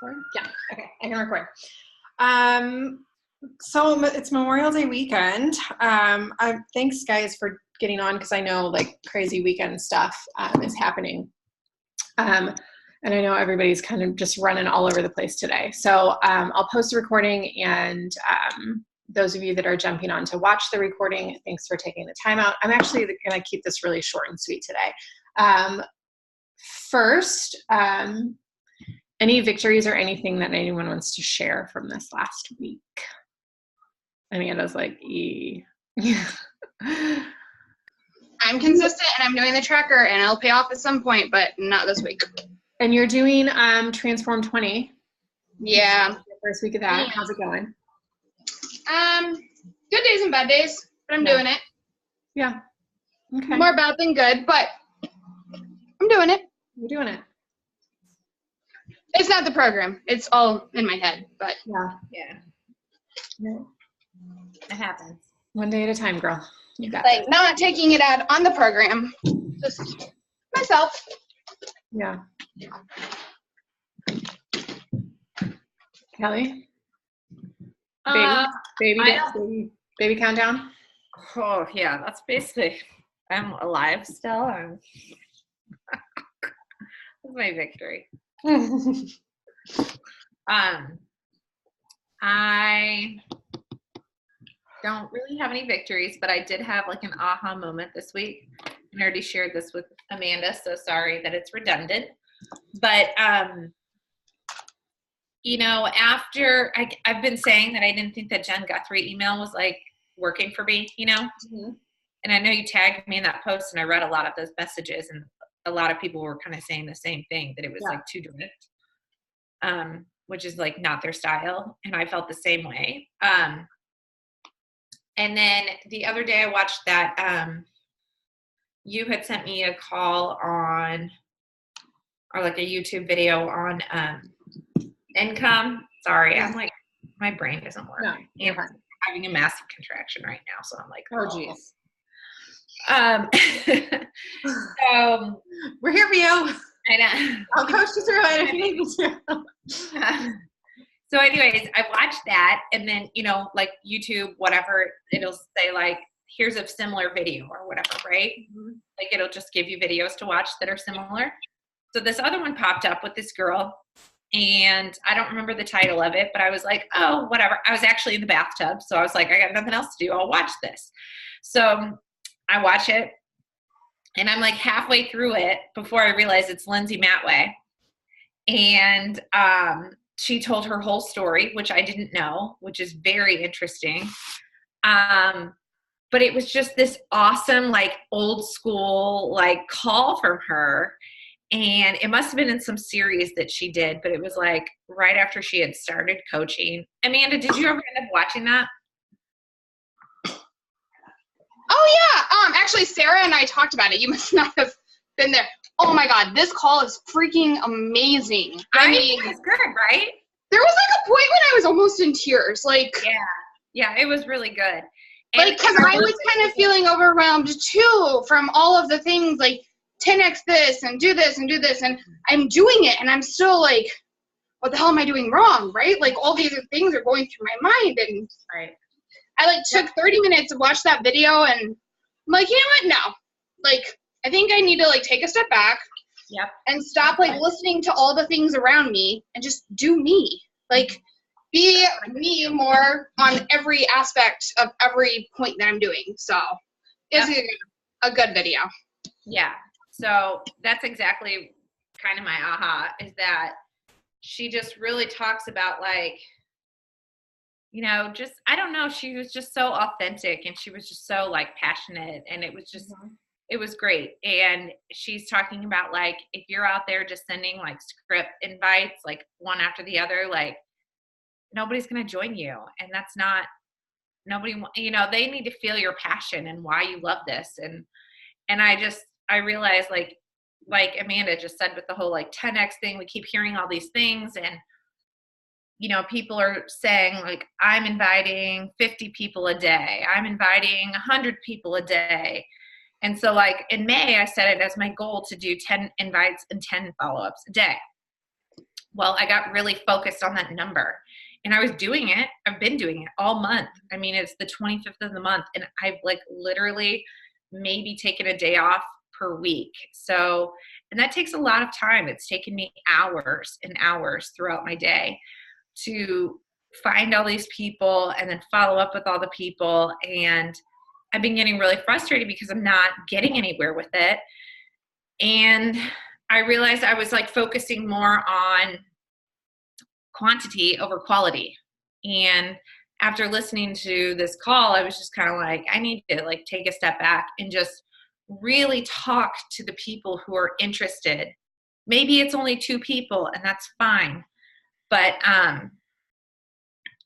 record? Yeah. Okay. I can record. So it's Memorial Day weekend. Thanks guys for getting on because I know like crazy weekend stuff is happening. And I know everybody's kind of just running all over the place today. So I'll post a recording, and those of you that are jumping on to watch the recording, thanks for taking the time out. I'm actually going to keep this really short and sweet today. First, any victories or anything that anyone wants to share from this last week? Amanda's like, I'm consistent and I'm doing the tracker and it'll pay off at some point, but not this week. And you're doing Transform 20. Yeah. First week of that. How's it going? Good days and bad days, but I'm doing it. Yeah. Okay. More bad than good, but I'm doing it. You're doing it. It's not the program. It's all in my head, but yeah. It happens. One day at a time, girl. You got like not taking it out on the program. Just myself. Yeah. Kelly? Baby countdown? Oh, yeah. That's basically, I'm alive still. That's my victory. I don't really have any victories, but I did have like an aha moment this week. I already shared this with Amanda, so sorry that it's redundant. But, you know, after I've been saying that I didn't think that Jen Guthrie email was like working for me, you know? Mm-hmm. And I know you tagged me in that post, and I read a lot of those messages, and a lot of people were kind of saying the same thing, that it was like too direct, which is like not their style. And I felt the same way. And then the other day I watched that, you had sent me a call on, or like a YouTube video on income. Sorry, I'm like, my brain doesn't work. No, I'm having a massive contraction right now. So I'm like, oh geez. So we're here for you. I know. I'll coach you through it if you need me to. So anyways, I watched that, and then, you know, like YouTube, whatever, it'll say like, here's a similar video or whatever, right? Mm-hmm. Like it'll just give you videos to watch that are similar. So this other one popped up with this girl, and I don't remember the title of it, but I was like, oh, whatever. I was actually in the bathtub, so I was like, I got nothing else to do. I'll watch this. So I watch it, and I'm like halfway through it before I realize it's Lindsay Matway. And she told her whole story, which I didn't know, which is very interesting. But it was just this awesome, like old school, like call from her. And it must have been in some series that she did, but it was like right after she had started coaching. Amanda, did you ever end up watching that? Oh yeah. Actually Sarah and I talked about it. You must not have been there. Oh my God, this call is freaking amazing. Right? I mean, it's good, right? There was like a point when I was almost in tears. Like, yeah, it was really good. And like, because I was kind of feeling overwhelmed too from all of the things, like 10x this and do this and do this, and I'm doing it, and I'm still like, what the hell am I doing wrong, right? Like all these things are going through my mind, and I like took 30 minutes to watch that video, and I'm like, you know what? No, like I think I need to like take a step back. Yep. And stop like listening to all the things around me and just do me. Like be me more on every aspect of every point that I'm doing. So it's a good video. Yeah. So that's exactly kind of my aha, is that she just really talks about like, you know, just, I don't know, she was just so authentic, and she was just so like passionate, and it was just, it was great. And she's talking about like, if you're out there just sending like script invites, like one after the other, like nobody's going to join you. And that's not, nobody, you know, they need to feel your passion and why you love this. And I realized like Amanda just said with the whole like 10X thing, we keep hearing all these things, and, you know, people are saying like, I'm inviting 50 people a day. I'm inviting 100 people a day. And so like in May, I set it as my goal to do 10 invites and 10 follow-ups a day. Well, I got really focused on that number, and I was doing it. I've been doing it all month. I mean, it's the 25th of the month, and I've like literally maybe taken a day off per week. So, and that takes a lot of time. It's taken me hours and hours throughout my day to find all these people and then follow up with all the people. And I've been getting really frustrated because I'm not getting anywhere with it. And I realized I was like focusing more on quantity over quality. And after listening to this call, I was just kind of like, I need to like take a step back and just really talk to the people who are interested. Maybe it's only 2 people and that's fine. But,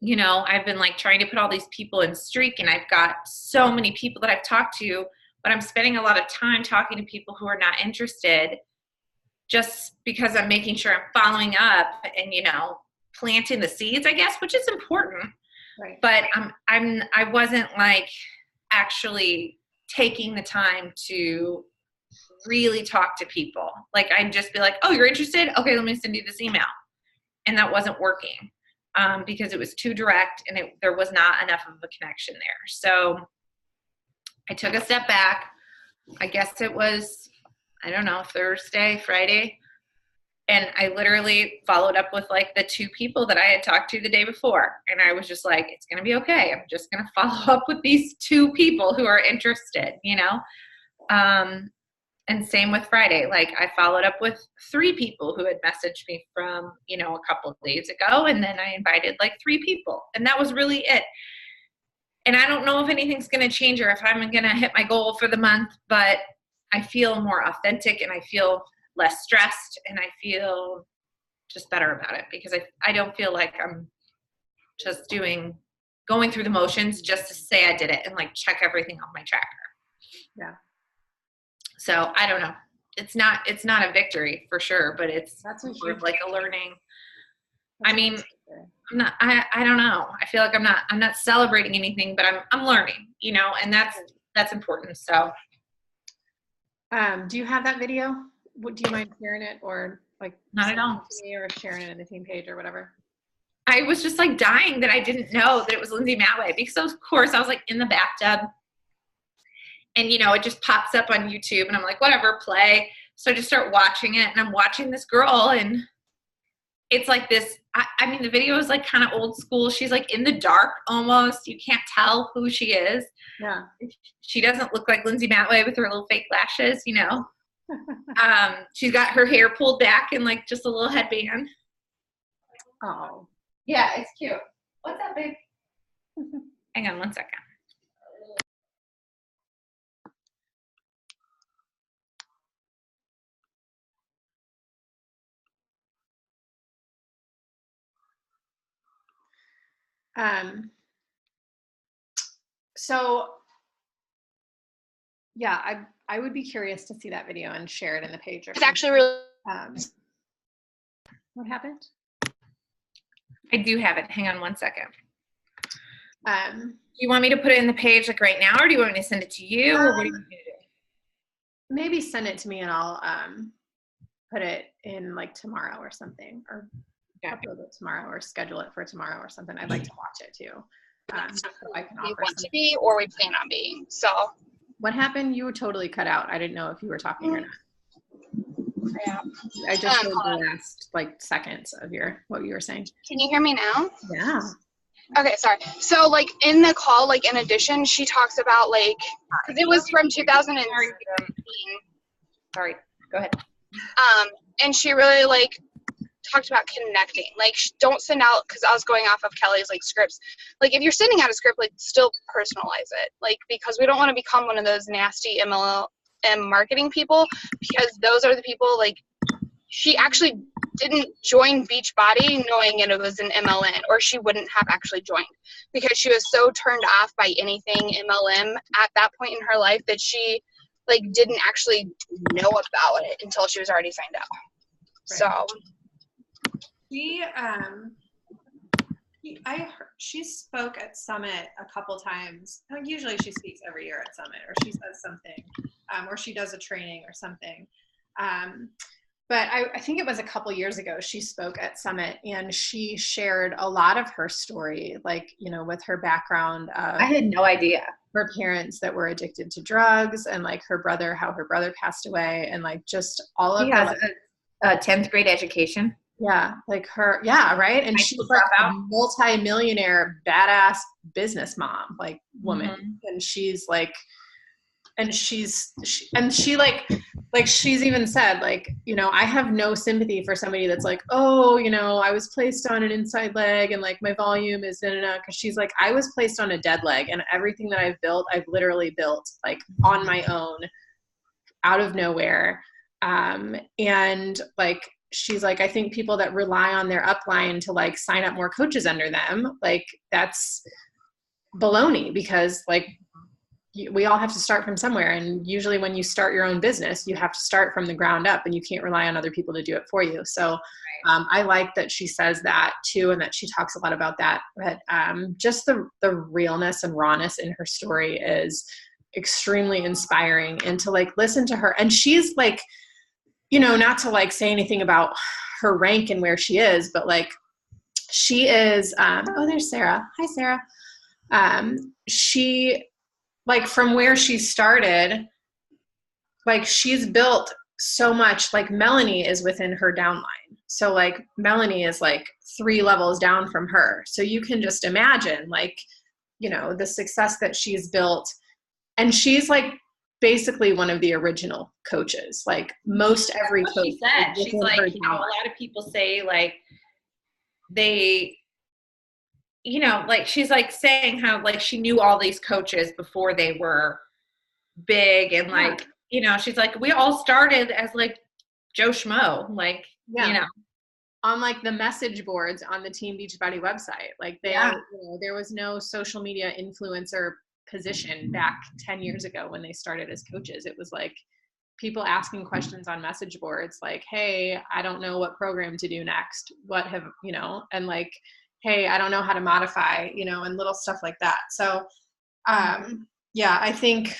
you know, I've been like trying to put all these people in streak, and I've got so many people that I've talked to, but I'm spending a lot of time talking to people who are not interested, just because I'm making sure I'm following up and, you know, planting the seeds, I guess, which is important. Right. But I wasn't like actually taking the time to really talk to people. Like I'd just be like, oh, you're interested? Okay, let me send you this email. And that wasn't working because it was too direct, and there was not enough of a connection there. So I took a step back. I guess it was, I don't know, Thursday, Friday. And I literally followed up with like the 2 people that I had talked to the day before. And I was just like, it's going to be okay. I'm just going to follow up with these 2 people who are interested, you know? And same with Friday. Like I followed up with 3 people who had messaged me from, you know, a couple of days ago. And then I invited like 3 people. And that was really it. And I don't know if anything's going to change or if I'm going to hit my goal for the month, but I feel more authentic and I feel less stressed and I feel just better about it because I don't feel like I'm just going through the motions just to say I did it and like check everything off my tracker. Yeah. So I don't know. It's not a victory for sure, but it's That's sort of like a learning. I mean, I don't know. I feel like I'm not celebrating anything, but I'm learning, you know, and that's important. So, do you have that video? Do you mind sharing it or like not at all. me or sharing it in the team page or whatever? I was just like dying that I didn't know that it was Lindsay Matway because of course I was like in the bathtub and, you know, it just pops up on YouTube and I'm like, whatever, play. So I just start watching it and I'm watching this girl and it's like this, I mean, the video is like kind of old school. She's like in the dark almost. You can't tell who she is. Yeah. She doesn't look like Lindsay Matway with her little fake lashes, you know. She's got her hair pulled back and like just a little headband. Oh. Yeah, it's cute. What's up, babe? Hang on one second. So yeah, I would be curious to see that video and share it in the page. It's actually really. What happened? I do have it. Hang on one second. Do you want me to put it in the page like right now, or do you want me to send it to you, or what do you want me to do? Maybe send it to me and I'll put it in like tomorrow or something, or upload it tomorrow or schedule it for tomorrow or something. I'd like to watch it too. So I can We offer want to be or we plan on being. So what happened? You were totally cut out. I didn't know if you were talking or not. yeah. I just heard the last like seconds of what you were saying. Can you hear me now? Yeah. Okay, sorry. So like in the call, like in addition, she talks about like, cause it was from 2016. Sorry, go ahead. And she really like talked about connecting. Like don't send out, cause I was going off of Kelly's like scripts. Like if you're sending out a script, like still personalize it. Like because we don't want to become one of those nasty MLM marketing people, because those are the people like she actually didn't join Beachbody knowing it was an MLM, or she wouldn't have actually joined, because she was so turned off by anything MLM at that point in her life that she like didn't actually know about it until she was already signed up. Right. So she spoke at Summit a couple times. Usually she speaks every year at Summit, or she says something, or she does a training or something. but I think it was a couple years ago she spoke at Summit, and she shared a lot of her story, like, you know, with her background of I had no idea. her parents that were addicted to drugs, and like her brother, how her brother passed away, and like just all of She her, has like, a 10th grade education. yeah, like her, yeah, right. And High she's school like a dropout. multi-millionaire, badass business mom, like woman. Mhm. And she's like, and she like she's even said, like, you know, I have no sympathy for somebody that's like, oh, you know, I was placed on an inside leg and like my volume is because she's like, I was placed on a dead leg, and everything that I've built, I've literally built like on my own, out of nowhere. And like, she's like, I think people that rely on their upline to like sign up more coaches under them, like that's baloney, because like we all have to start from somewhere. And usually when you start your own business, you have to start from the ground up, and you can't rely on other people to do it for you. So I like that she says that too, and that she talks a lot about that. But just the realness and rawness in her story is extremely inspiring, and to like listen to her. And she's like, you know, not to like say anything about her rank and where she is, but like she is, oh, there's Sarah. Hi, Sarah. She, like, from where she started, like she's built so much. Like Melanie is within her downline. So like Melanie is like 3 levels down from her. So you can just imagine, like, you know, the success that she's built. And she's like basically one of the original coaches. Like most every That's coach. what she said. is She's within like, her how a downline. lot of people say, like, they, you know, like she's like saying how like she knew all these coaches before they were big, and like, you know, she's like, we all started as like Joe Schmo, like, Yeah. you know, On like the message boards on the Team Beachbody website. Like you know, there was no social media influencer position back 10 years ago when they started as coaches. It was like people asking questions on message boards, like, hey, I don't know what program to do next. What have, you know, and like, hey, I don't know how to modify, you know, and little stuff like that. So yeah, I think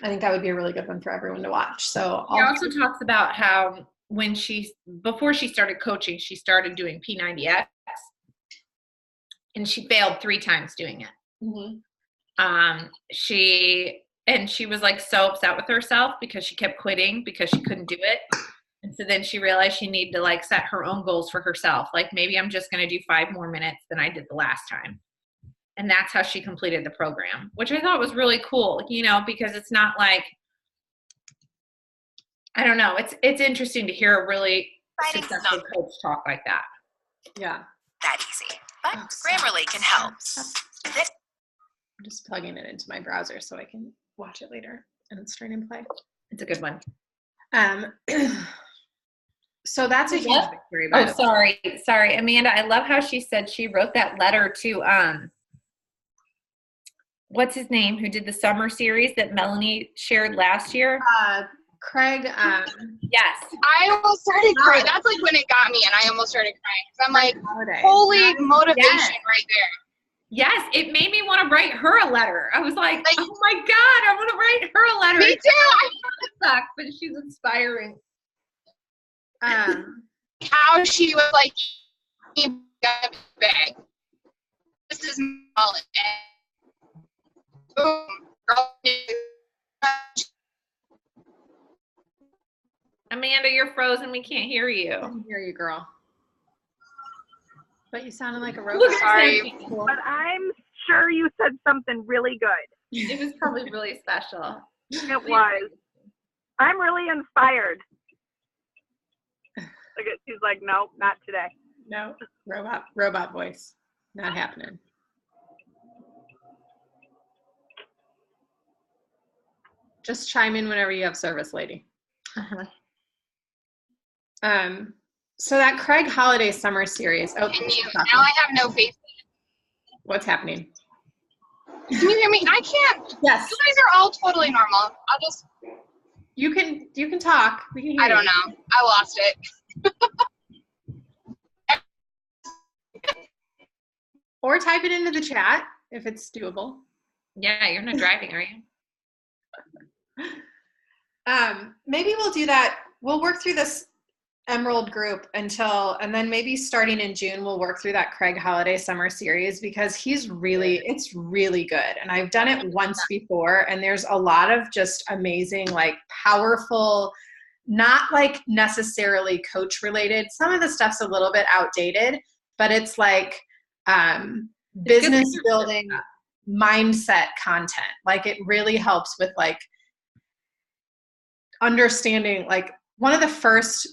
that would be a really good one for everyone to watch. So she also talks about how when before she started coaching, she started doing P90X, and she failed 3 times doing it. Mm-hmm. She was like so upset with herself because she kept quitting because she couldn't do it. And so then she realized she needed to like set her own goals for herself. Like, maybe I'm just going to do 5 more minutes than I did the last time. And that's how she completed the program, which I thought was really cool, you know, because it's not like, I don't know. It's interesting to hear a really successful coach talk like that. Yeah. That easy. But Grammarly can help. I'm just plugging it into my browser so I can watch it later and it's straight in play. It's a good one. So that's a huge victory. Oh, sorry, Amanda. I love how she said she wrote that letter to what's his name, who did the summer series that Melanie shared last year. Craig. Yes. I almost started crying. That's like when it got me, and I almost started crying. 'Cause I'm like, holy motivation right there. Yes, it made me want to write her a letter. I was like, oh my God, I want to write her a letter. Me too. It sucks, but she's inspiring. How she was like, bag. This is knowledge. Boom. Amanda, you're frozen. We can't hear you. I can hear you, girl. But you sounded like a robot. Look, sorry. But I'm sure you said something really good. It was probably really special. It was. I'm really inspired. Look at, she's like, no, not today. No, robot voice. Not happening. Just chime in whenever you have service, lady. Uh-huh. So that Craig Holiday summer series. Oh, now I have no faith. What's happening? Can you hear me? I can't. Yes. You guys are all totally normal. I'll just. You can talk. We can hear I don't know. I lost it. Or type it into the chat if it's doable. Yeah, you're not driving, are you? Maybe we'll do that we'll work through this Emerald group and then maybe starting in June, we'll work through that Craig Holiday summer series because it's really good. And I've done it once before, and there's a lot of just amazing, like powerful, not like necessarily coach related. Some of the stuff's a little bit outdated, but it's like business building mindset content. Like it really helps with like understanding, like one of the first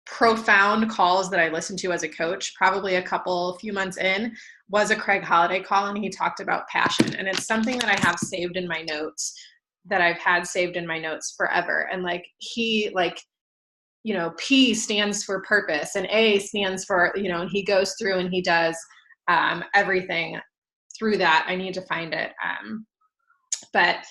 profound calls that I listened to as a coach, probably a few months in, was a Craig Holiday call, and he talked about passion. And it's something that I have saved in my notes, that I've had saved in my notes forever. And like he, like, you know, P stands for purpose and A stands for, you know, and he goes through and he does everything through that. I need to find it. But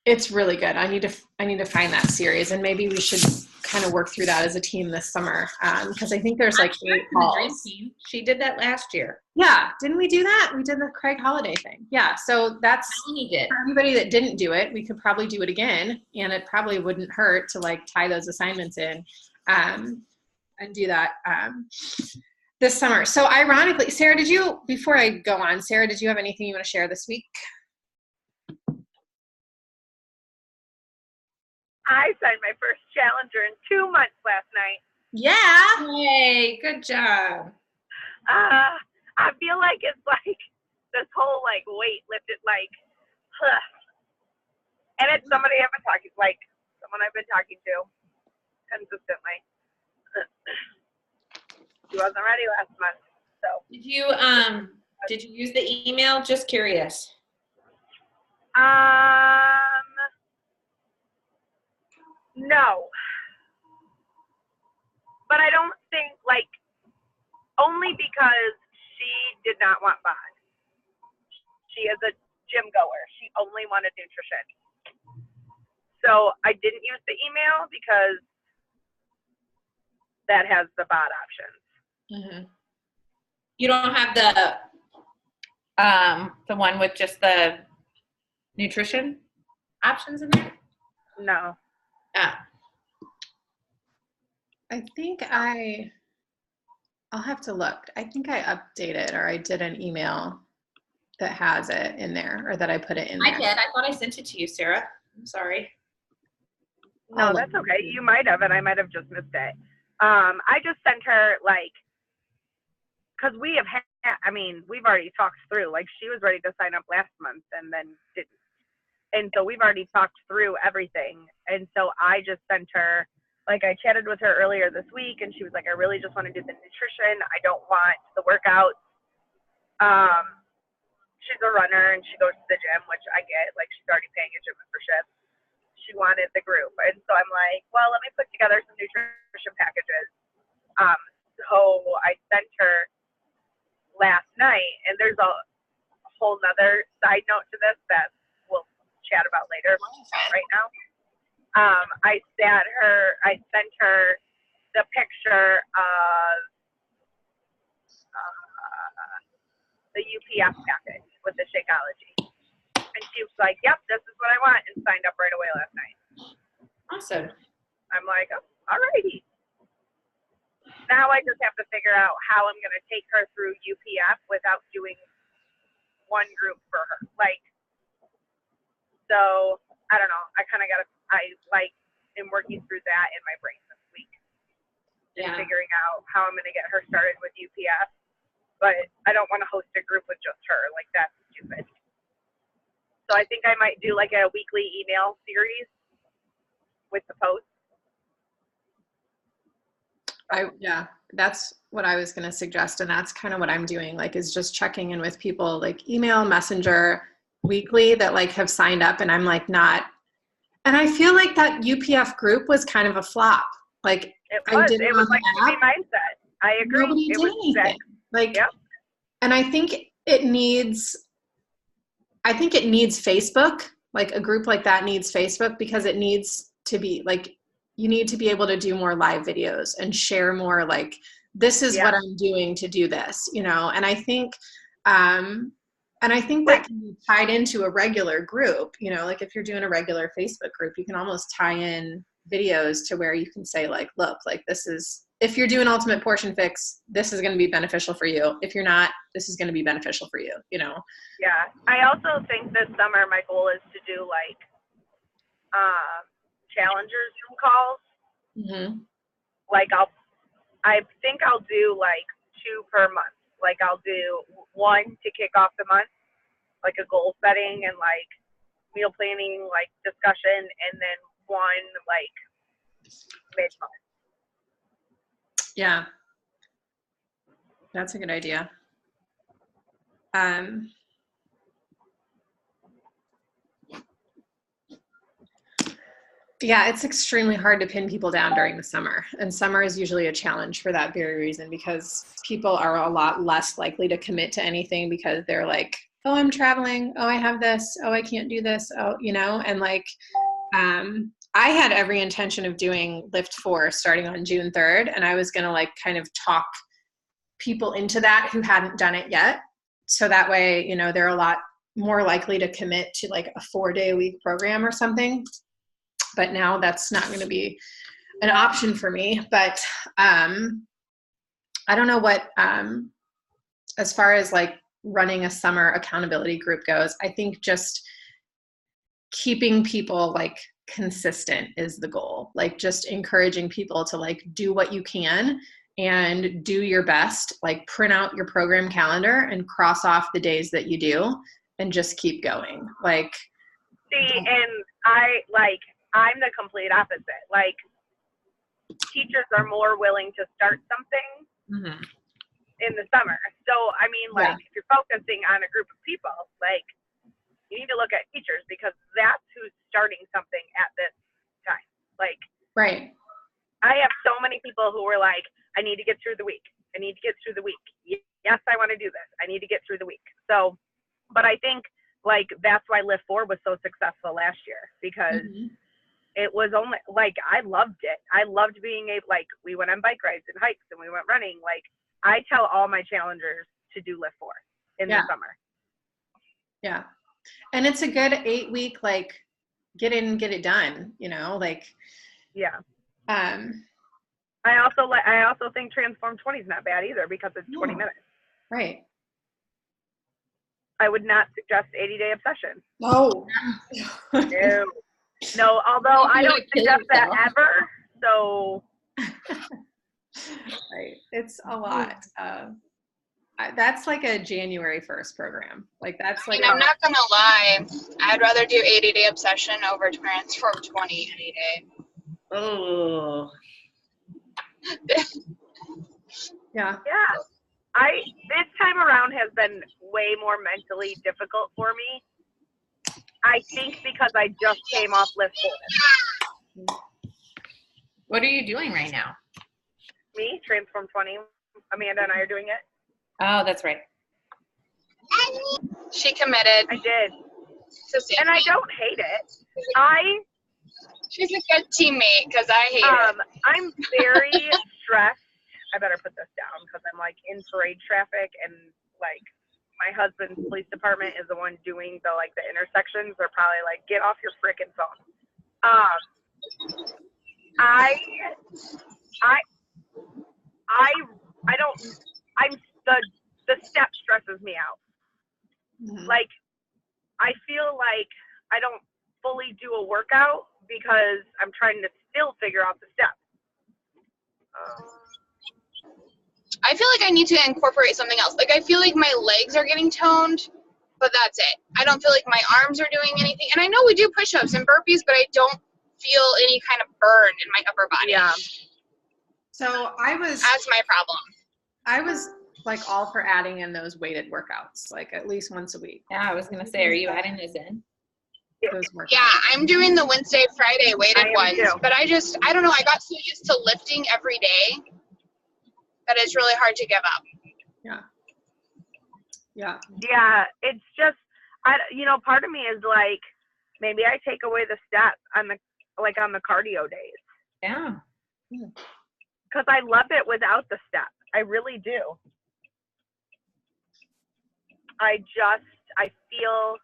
it's really good. I need to find that series, and maybe we should kind of work through that as a team this summer. Because I think there's like 8 calls. She did that last year. Yeah. Didn't we do that? We did the Craig Holiday thing. Yeah. So that's for everybody that didn't do it. We could probably do it again, and it probably wouldn't hurt to like tie those assignments in and do that this summer. So ironically, Sarah, before I go on, Sarah, did you have anything you want to share this week? I signed my first challenger in 2 months last night. Yeah. Yay, good job. I feel like it's like this whole like weight lifted, like, and it's someone I've been talking to consistently. She wasn't ready last month, so. Did you use the email? Just curious. No. But I don't think, like, only because she did not want bond. She is a gym goer. She only wanted nutrition. So I didn't use the email because that has the bot options. Mm-hmm. You don't have the one with just the nutrition options in there? No. I think I'll have to look. I think I updated, or I did an email that has it in there, or that I put it in there. I did. I thought I sent it to you, Sarah. I'm sorry. No, that's okay. You might have, and I might have just missed it. I just sent her, like, because we've already talked through, like, she was ready to sign up last month and then didn't. And so we've already talked through everything. And so I just sent her, like, I chatted with her earlier this week, and she was like, I really just want to do the nutrition. I don't want the workouts. She's a runner, and she goes to the gym, which I get. Like, she's already paying a gym membership. She wanted the group. And so I'm like, well, let me put together some nutrition packages. So I sent her last night, and there's a whole nother side note to this that we'll chat about later, right now. I sent her the picture of the UPF package with the Shakeology. And she was like, yep, this is what I want, and signed up right away last night. Awesome. I'm like, oh, all righty. Now I just have to figure out how I'm going to take her through UPF without doing one group for her. Like, so I don't know. I am working through that in my brain this week. And figuring out how I'm going to get her started with UPF. But I don't want to host a group with just her. Like, that's stupid. So I think I might do like a weekly email series with the posts. That's what I was going to suggest. And that's kind of what I'm doing, like, is just checking in with people, like email, messenger, weekly, that like have signed up, and I'm like not. And I feel like that UPF group was kind of a flop. Like, it was like TV mindset. I agree. Nobody did anything. Like, yep. And I think it needs Facebook. Like, a group like that needs Facebook, because it needs to be like, you need to be able to do more live videos and share more, like, this is what I'm doing to do this, you know? And I think that can be tied into a regular group, you know, like if you're doing a regular Facebook group, you can almost tie in videos to where you can say like, look, like this is, if you're doing ultimate portion fix, this is going to be beneficial for you. If you're not, this is going to be beneficial for you, you know? Yeah. I also think this summer my goal is to do like challengers Zoom calls. Mm-hmm. Like I think I'll do like 2 per month. Like I'll do one to kick off the month, like a goal setting and like meal planning, like discussion, and then one like mid-month. Yeah. That's a good idea. Yeah, it's extremely hard to pin people down during the summer. And summer is usually a challenge for that very reason, because people are a lot less likely to commit to anything because they're like, oh, I'm traveling. Oh, I have this. Oh, I can't do this. Oh, you know, and like, I had every intention of doing Lift 4 starting on June 3rd. And I was going to like kind of talk people into that who hadn't done it yet. So that way, you know, they're a lot more likely to commit to like a 4-day-a-week program or something. But now that's not going to be an option for me. But I don't know what, as far as like running a summer accountability group goes, I think just keeping people like consistent is the goal. Like just encouraging people to like do what you can and do your best, like print out your program calendar and cross off the days that you do and just keep going. Like, see, and I'm the complete opposite. Like, teachers are more willing to start something in the summer. So, I mean, like, if you're focusing on a group of people, like, you need to look at teachers because that's who's starting something at this time. Like, right. I have so many people who were like, I need to get through the week. I need to get through the week. Yes, I want to do this. I need to get through the week. So, but I think, like, that's why Lift 4 was so successful last year because it was only, like, I loved it. I loved being able, like, we went on bike rides and hikes and we went running. Like, I tell all my challengers to do Lift 4 in the summer. Yeah. And it's a good 8-week, like, get in and get it done, you know, like. Yeah. I also think Transform 20 is not bad either because it's 20 minutes. Right. I would not suggest 80-day obsession. No. No, although I don't suggest that ever. So. Right. It's a lot. That's like a January 1st program. Like that's like. I mean, I'm not gonna lie. I'd rather do 80-day obsession over Transform 20 any day. Oh. Yeah. This time around has been way more mentally difficult for me. I think because I just came off Lift 4. What are you doing right now? Me, Transform 20. Amanda and I are doing it. Oh, that's right. She committed. I did. And I don't hate it. She's a good teammate because I hate it. I'm very stressed. I better put this down because I'm like in parade traffic and like my husband's police department is the one doing the like the intersections. They're probably like, get off your frickin' phone. The step stresses me out. Like I feel like I don't fully do a workout because I'm trying to still figure out the steps. I feel like I need to incorporate something else. Like I feel like my legs are getting toned, but that's it. I don't feel like my arms are doing anything. And I know we do push-ups and burpees, but I don't feel any kind of burn in my upper body. Yeah. So that's my problem. I was like all for adding in those weighted workouts, like at least once a week. Yeah, I was gonna say, are you adding those in? Yeah, I'm doing the Wednesday, Friday weighted ones, but I don't know. I got so used to lifting every day that it's really hard to give up. Yeah, it's just, part of me is like, maybe I take away the step on the cardio days. Yeah. Because I love it without the step. I really do. I feel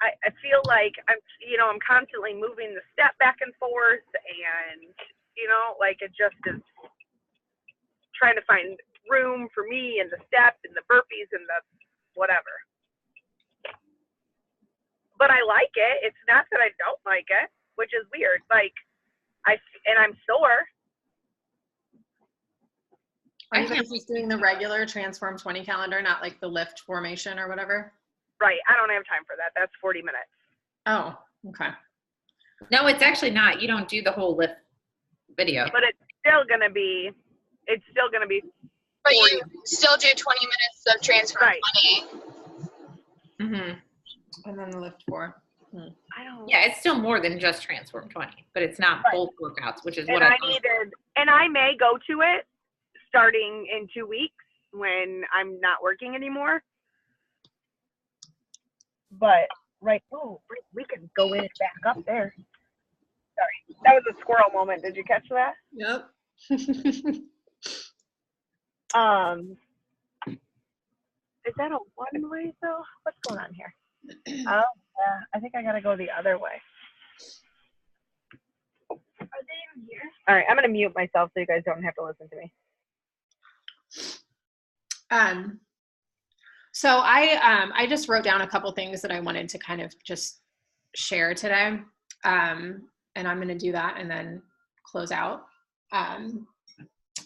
I feel like I'm constantly moving the step back and forth, and like it just is trying to find room for me and the step and the burpees and the whatever. But I like it. It's not that I don't like it, which is weird. Like I'm sore. Are you guys just doing the regular Transform 20 calendar, not like the lift formation or whatever? Right. I don't have time for that. That's 40 minutes. Oh, okay. No, it's actually not. You don't do the whole lift video. But it's still gonna be. But you still do 20 minutes of Transform Right. 20. Mm-hmm. And then the lift 4. I don't. Yeah, it's still more than just Transform 20, but it's not Right. both workouts, which is And what I needed, and I may go to it starting in 2 weeks when I'm not working anymore. But we can go in back up there. Sorry, that was a squirrel moment. Did you catch that? Yep. Is that a one way though? What's going on here? Oh, yeah. I think I gotta go the other way. Are they even here? All right, I'm gonna mute myself so you guys don't have to listen to me. So I just wrote down a couple things that I wanted to kind of just share today. And I'm going to do that and then close out.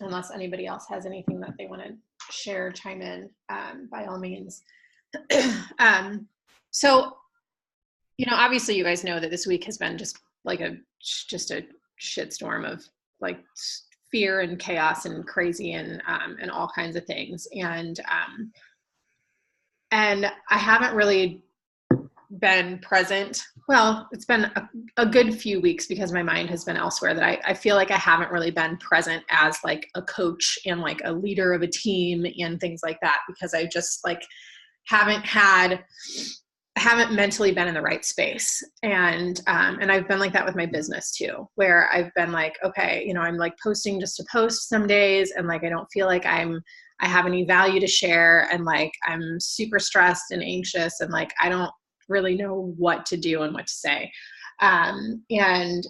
Unless anybody else has anything that they want to share, chime in, by all means. So, obviously you guys know that this week has been just a shitstorm of like fear and chaos and crazy and all kinds of things. And I haven't really been present. Well, it's been a good few weeks because my mind has been elsewhere, that I feel like I haven't really been present as like a coach and like a leader of a team and things like that, because I just like haven't mentally been in the right space. And I've been like that with my business too, where I've been like, okay, I'm like posting just to post some days. And like, I don't feel like I have any value to share. And like, I'm super stressed and anxious. And like, I don't really know what to do and what to say. And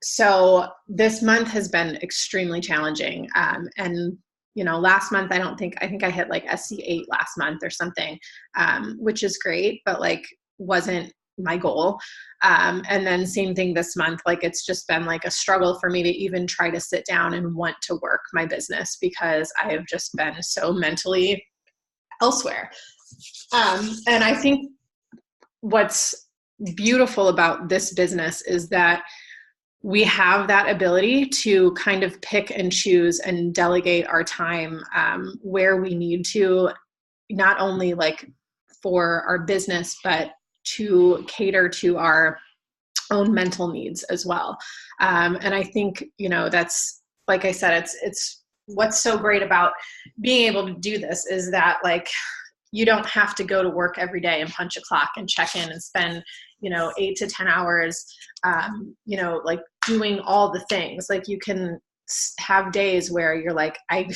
so this month has been extremely challenging. And last month, I think I hit like SC8 last month or something, which is great, but like wasn't my goal. And then same thing this month, like it's just been like a struggle for me to even try to sit down and want to work my business because I have just been so mentally elsewhere. And I think what's beautiful about this business is that we have that ability to kind of pick and choose and delegate our time where we need to, not only like for our business, but to cater to our own mental needs as well. And I think, that's, like I said, it's what's so great about being able to do this is that like, you don't have to go to work every day and punch a clock and check in and spend, 8 to 10 hours, like doing all the things. Like you can have days where you're like, I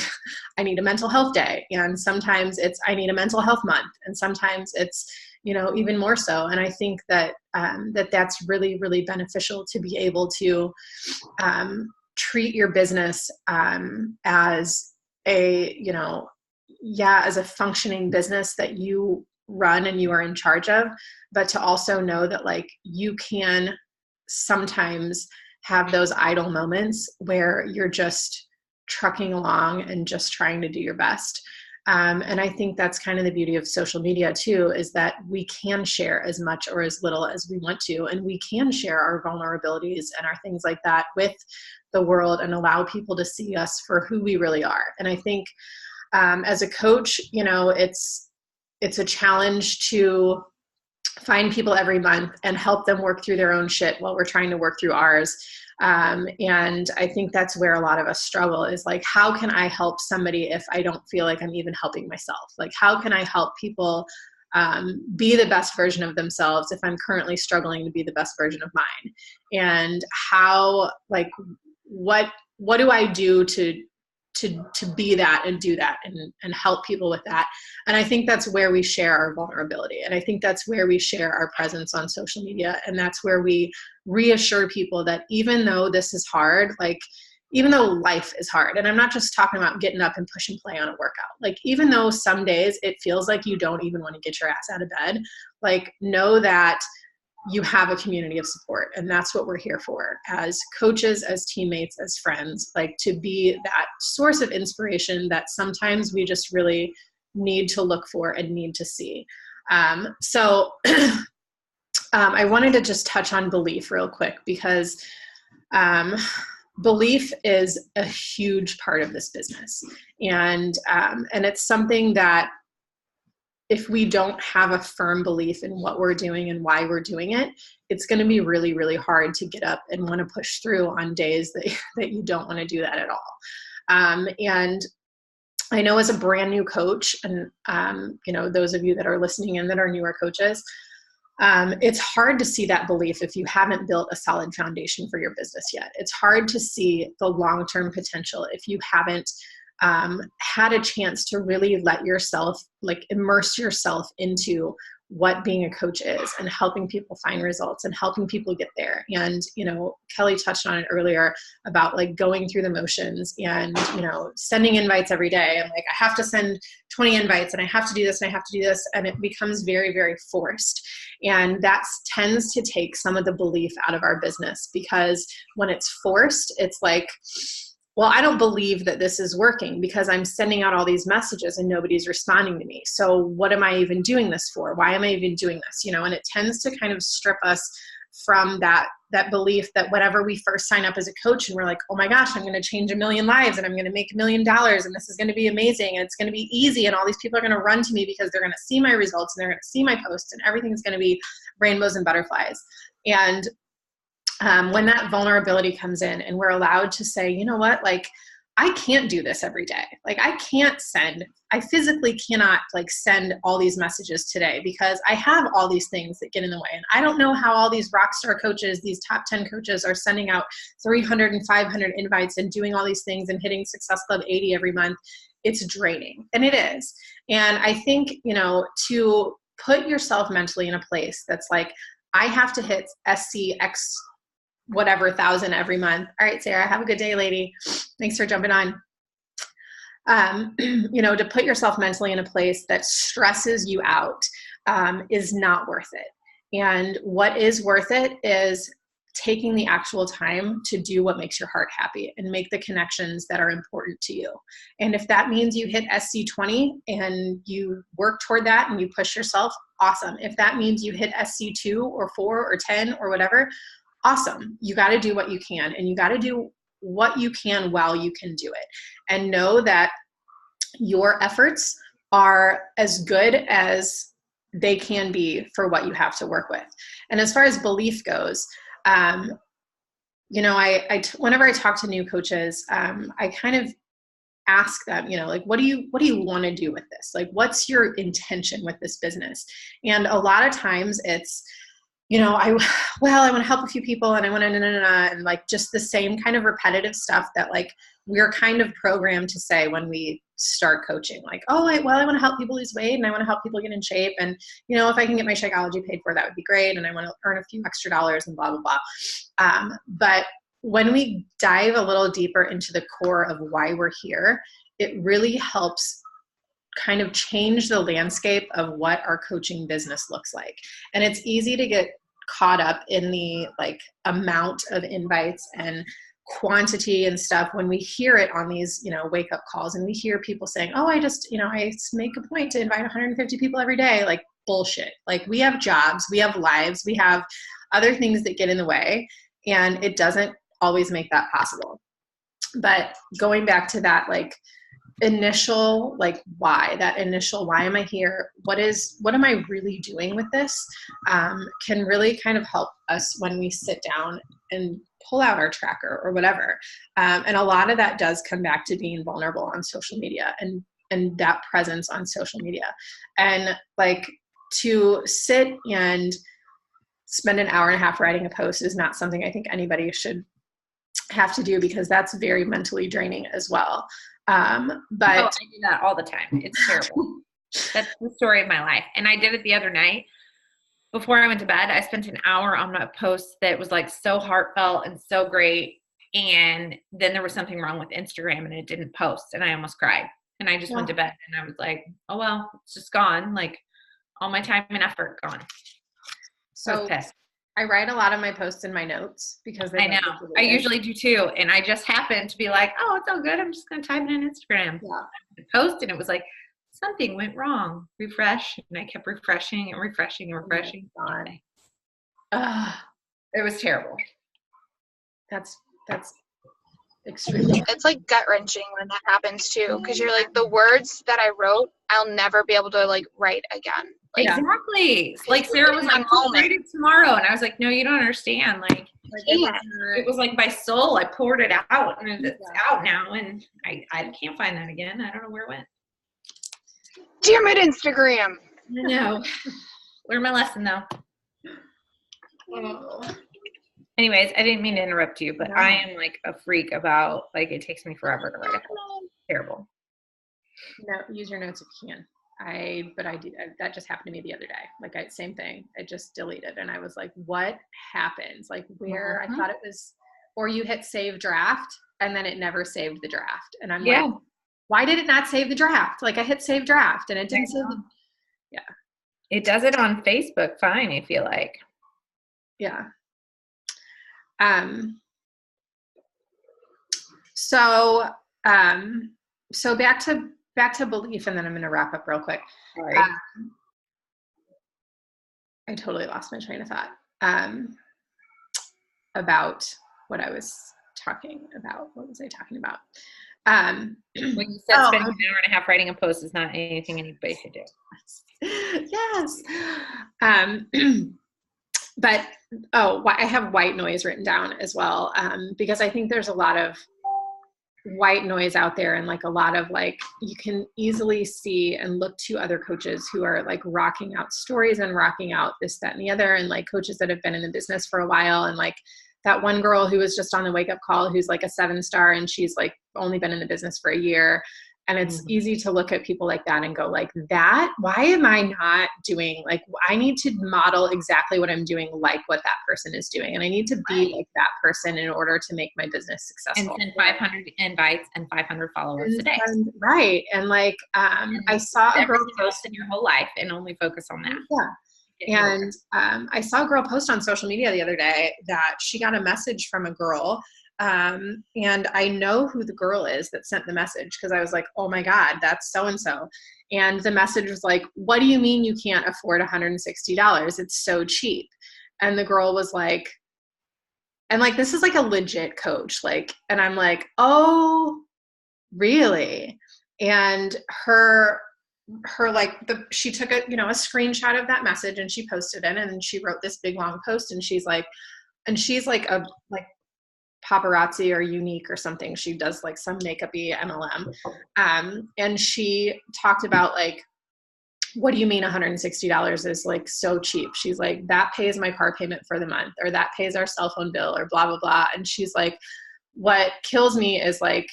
need a mental health day. And sometimes it's, I need a mental health month. And sometimes it's, even more so. And I think that, that's really, really beneficial to be able to treat your business as as a functioning business that you run and you are in charge of, but to also know that like you can sometimes have those idle moments where you're just trucking along and just trying to do your best. And I think that's kind of the beauty of social media too, is that we can share as much or as little as we want to, and we can share our vulnerabilities and our things like that with the world and allow people to see us for who we really are. And I think as a coach, it's a challenge to find people every month and help them work through their own shit while we're trying to work through ours. And I think that's where a lot of us struggle, is like, how can I help somebody if I don't feel like I'm even helping myself? Like, how can I help people be the best version of themselves if I'm currently struggling to be the best version of mine? And how, like, what do I do to to be that and do that and help people with that. And I think that's where we share our vulnerability. And I think that's where we share our presence on social media. And that's where we reassure people that even though this is hard, like even though life is hard, and I'm not just talking about getting up and push and play on a workout, like even though some days it feels like you don't even want to get your ass out of bed, like know that you have a community of support. And that's what we're here for as coaches, as teammates, as friends, like to be that source of inspiration that sometimes we just really need to look for and need to see. So I wanted to just touch on belief real quick because belief is a huge part of this business. And it's something that if we don't have a firm belief in what we're doing and why we're doing it, it's going to be really, really hard to get up and want to push through on days that you don't want to do that at all. And I know as a brand new coach, and those of you that are listening in that are newer coaches, it's hard to see that belief if you haven't built a solid foundation for your business yet. It's hard to see the long-term potential if you haven't had a chance to really let yourself, like immerse yourself into what being a coach is and helping people find results and helping people get there. And, Kelly touched on it earlier about like going through the motions and, sending invites every day. I'm like, I have to send 20 invites and I have to do this and I have to do this. And it becomes very, very forced. And that tends to take some of the belief out of our business because when it's forced, it's like, well, I don't believe that this is working because I'm sending out all these messages and nobody's responding to me. So what am I even doing this for? Why am I even doing this? And it tends to kind of strip us from that belief that whenever we first sign up as a coach and we're like, oh my gosh, I'm going to change 1 million lives and I'm going to make $1 million and this is going to be amazing and it's going to be easy and all these people are going to run to me because they're going to see my results and they're going to see my posts and everything's going to be rainbows and butterflies. And when that vulnerability comes in and we're allowed to say, you know what, like I can't do this every day. Like I physically cannot like send all these messages today because I have all these things that get in the way. And I don't know how all these rock star coaches, these top 10 coaches are sending out 300 and 500 invites and doing all these things and hitting Success Club 80 every month. It's draining. And it is. And I think, to put yourself mentally in a place that's like, I have to hit SCX whatever 1,000 every month. All right, Sarah, have a good day, lady. Thanks for jumping on. To put yourself mentally in a place that stresses you out is not worth it. And what is worth it is taking the actual time to do what makes your heart happy and make the connections that are important to you. And if that means you hit SC20 and you work toward that and you push yourself, awesome. If that means you hit SC2 or 4 or 10 or whatever, awesome. You got to do what you can and you got to do what you can while you can do it. And know that your efforts are as good as they can be for what you have to work with. And as far as belief goes, whenever I talk to new coaches, I kind of ask them, like, what do you want to do with this? Like, what's your intention with this business? And a lot of times it's, I want to help a few people and I want to, and like just the same kind of repetitive stuff that like we're kind of programmed to say when we start coaching, like, oh, I want to help people lose weight and I want to help people get in shape. And, if I can get my Shakeology paid for, that would be great. And I want to earn a few extra dollars and blah, blah, blah. But when we dive a little deeper into the core of why we're here, it really helps kind of change the landscape of what our coaching business looks like. And it's easy to get caught up in the like amount of invites and quantity and stuff when we hear it on these, wake up calls and we hear people saying, oh, I just, I make a point to invite 150 people every day. Like bullshit. Like we have jobs, we have lives, we have other things that get in the way and it doesn't always make that possible. But going back to that, like initial, like why am I here? What am I really doing with this? Can really kind of help us when we sit down and pull out our tracker or whatever. And a lot of that does come back to being vulnerable on social media and that presence on social media. And like to sit and spend an hour and a half writing a post is not something I think anybody should have to do, because that's very mentally draining as well. Oh, But I do that all the time. It's terrible. That's the story of my life. And I did it the other night. Before I went to bed, I spent an hour on a post that was like so heartfelt and so great. And then there was something wrong with Instagram and it didn't post, and I almost cried. And I just went to bed and I was like, oh, well, it's just gone. Like all my time and effort gone. So I was pissed. I write a lot of my posts in my notes because I know. I usually do too. And I just happened to be like, oh, it's all good. I'm just going to type it in Instagram. Yeah. I post, and it was like, something went wrong. Refresh. And I kept refreshing and refreshing and refreshing. Oh my God. It was terrible. That's extreme. It's like gut wrenching when that happens too, because you're like, the words that I wrote, I'll never be able to like write again. Like, Exactly. Like Sarah was like, I'll write it tomorrow. And I was like, no, you don't understand. Like it was like my soul. I poured it out, and it's out now. And I can't find that again. I don't know where it went. damn it, Instagram. I know. Learned my lesson though. Oh. Anyways, I didn't mean to interrupt you, but I am like a freak about, like, it takes me forever to write a post. Terrible. No, use your notes if you can. That just happened to me the other day. Like same thing. I just deleted, and I was like, what happened? Like where I thought it was, or you hit save draft and then it never saved the draft. And I'm like, why did it not save the draft? Like I hit save draft and it didn't save the, It does it on Facebook fine, I feel like. Yeah. So back to belief, and then I'm going to wrap up real quick. Sorry. I totally lost my train of thought about what I was talking about. What was I talking about? When you said spending an hour and a half writing a post is not anything anybody should do. Yes. But I have white noise written down as well, because I think there's a lot of white noise out there, and like a lot of like, you can easily see and look to other coaches who are like rocking out stories and rocking out this, that, and the other, and like coaches that have been in the business for a while, and like that one girl who was just on the Wake Up Call who's like a 7-star, and she's like only been in the business for a year. And it's easy to look at people like that and go like, that, why am I not doing, like, I need to model exactly what I'm doing, like what that person is doing. And I need to be like that person in order to make my business successful. And send 500 invites and 500 followers a day. Right. And like, I saw a girl post in your whole life and only focus on that. Yeah. And I saw a girl post on social media the other day that she got a message from a girl. And I know who the girl is that sent the message, because I was like, oh my God, that's so-and-so. And the message was like, what do you mean you can't afford $160? It's so cheap. And the girl was like, and like, this is like a legit coach. Like, and I'm like, oh, really? And she took a screenshot of that message and she posted it, and she wrote this big long post, and she's like a paparazzi or unique or something. She does like some makeup-y MLM. And she talked about like, what do you mean $160 is like so cheap? She's like, that pays my car payment for the month, or that pays our cell phone bill, or blah, blah, blah. And she's like, what kills me is like,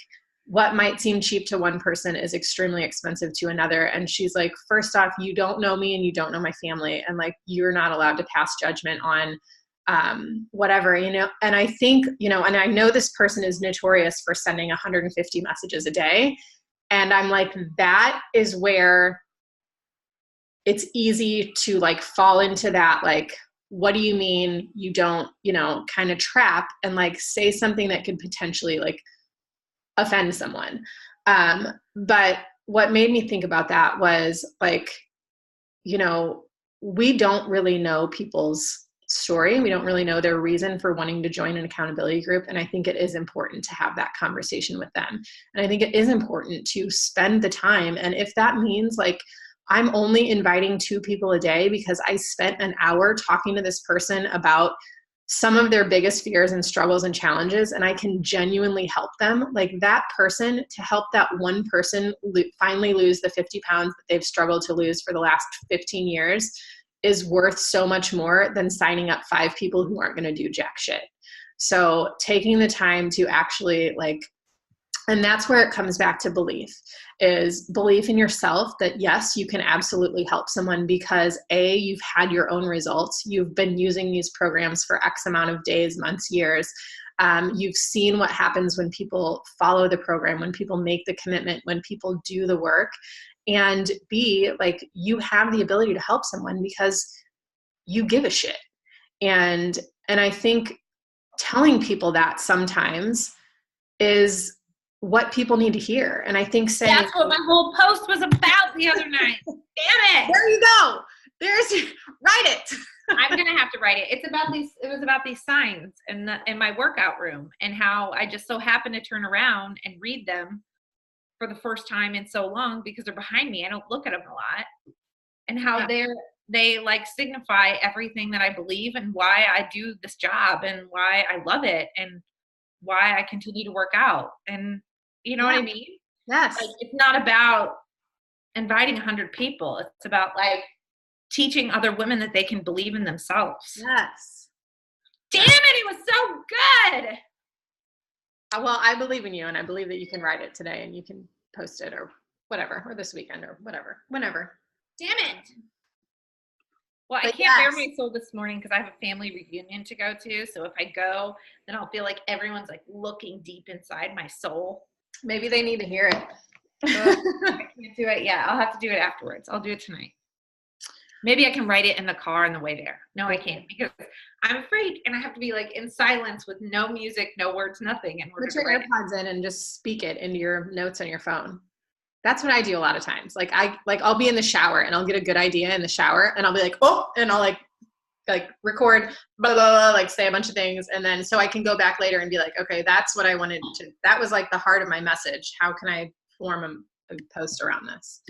what might seem cheap to one person is extremely expensive to another. And she's like, first off, you don't know me and you don't know my family. And like, you're not allowed to pass judgment on whatever, and I think, and I know this person is notorious for sending 150 messages a day. And I'm like, that is where it's easy to like fall into that, like, what do you mean you don't, kind of trap, and like say something that could potentially like offend someone. But what made me think about that was like, we don't really know people's story. We don't really know their reason for wanting to join an accountability group. And I think it is important to have that conversation with them. And I think it is important to spend the time. And if that means like, I'm only inviting 2 people a day because I spent an hour talking to this person about some of their biggest fears and struggles and challenges, and I can genuinely help them, like that person, to help that one person finally lose the 50 pounds that they've struggled to lose for the last 15 years is worth so much more than signing up 5 people who aren't going to do jack shit. So taking the time to actually like, and that's where it comes back to belief, is belief in yourself that yes, you can absolutely help someone because A, you've had your own results. You've been using these programs for X amount of days, months, years. You've seen what happens when people follow the program, when people make the commitment, when people do the work. And B, like you have the ability to help someone because you give a shit. And I think telling people that sometimes is what people need to hear. And I think saying that's what my whole post was about the other night. Damn it. There you go. Write it. I'm gonna have to write it. It was about these signs in my workout room and how I just so happened to turn around and read them for the first time in so long because they're behind me. I don't look at them a lot. And how they like signify everything that I believe and why I do this job and why I love it and why I continue to work out. And you know what I mean? Yes. Like, it's not about inviting 100 people. It's about like teaching other women that they can believe in themselves. Yes. Damn it was so good. Well, I believe in you, and I believe that you can write it today and you can post it or whatever, or this weekend or whatever, whenever. Damn it. Well, But I can't yes. bear my soul this morning because I have a family reunion to go to. So if I go, then I'll feel like everyone's like looking deep inside my soul. Maybe they need to hear it. I can't do it yet. I'll have to do it afterwards. I'll do it tonight. Maybe I can write it in the car on the way there. No, I can't because I'm afraid and I have to be like in silence with no music, no words, nothing. And Put your AirPods in and just speak it into your notes on your phone. That's what I do a lot of times. Like I'll be in the shower and I'll get a good idea in the shower and I'll be like, oh, and I'll like record, blah, blah, blah, like say a bunch of things. And then, so I can go back later and be like, okay, that's what I wanted to, that was like the heart of my message. How can I form a post around this?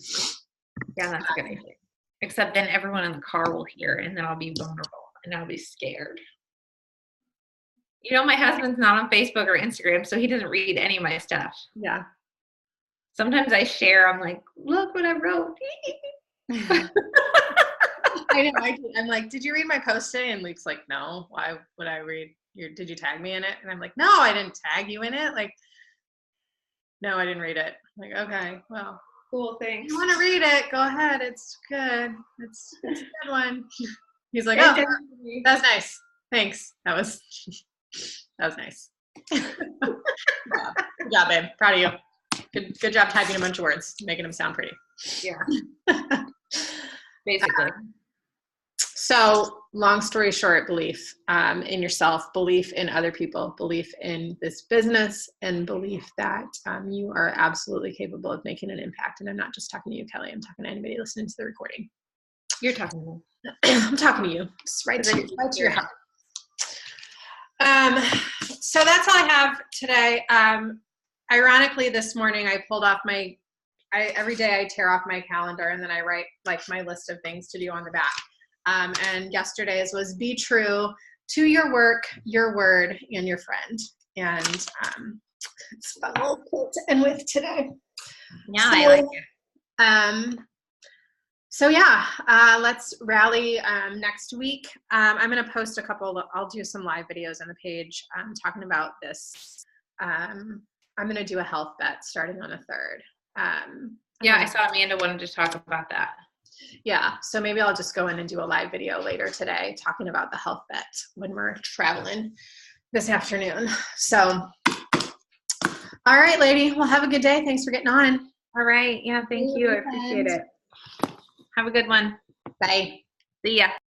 Yeah, that's a good idea. Except then everyone in the car will hear and then I'll be vulnerable and I'll be scared. You know, my husband's not on Facebook or Instagram, so he doesn't read any of my stuff. Yeah. Sometimes I share, I'm like, look what I wrote. I know. I'm like, did you read my post today? And Luke's like, no. Why would I read did you tag me in it? And I'm like, no, I didn't tag you in it. Like, no, I didn't read it. I'm like, okay, well, Cool, thanks. if you want to read it, go ahead. It's good. It's a good one. He's like, oh, that's nice. Thanks. That was nice. Good job, babe. Proud of you. Good job typing a bunch of words, making them sound pretty. Yeah. Basically. So long story short, belief in yourself, belief in other people, belief in this business, and belief that you are absolutely capable of making an impact. And I'm not just talking to you, Kelly. I'm talking to anybody listening to the recording. You're talking to me. I'm talking to you. Just right to your heart. So that's all I have today. Ironically, this morning I pulled off every day I tear off my calendar and then I write like my list of things to do on the back. And yesterday's was be true to your work, your word, and your friend. And it's a fun little quote to end with today. Yeah, I like it. So yeah, let's rally next week. I'm going to post I'll do some live videos on the page talking about this. I'm going to do a health bet starting on the 3rd. Yeah, I saw Amanda wanted to talk about that. Yeah, so maybe I'll just go in and do a live video later today talking about the health bet when we're traveling this afternoon. So, all right, lady. Well, have a good day. Thanks for getting on. All right. Yeah, thank you. I appreciate it. Have a good one. Bye. See ya.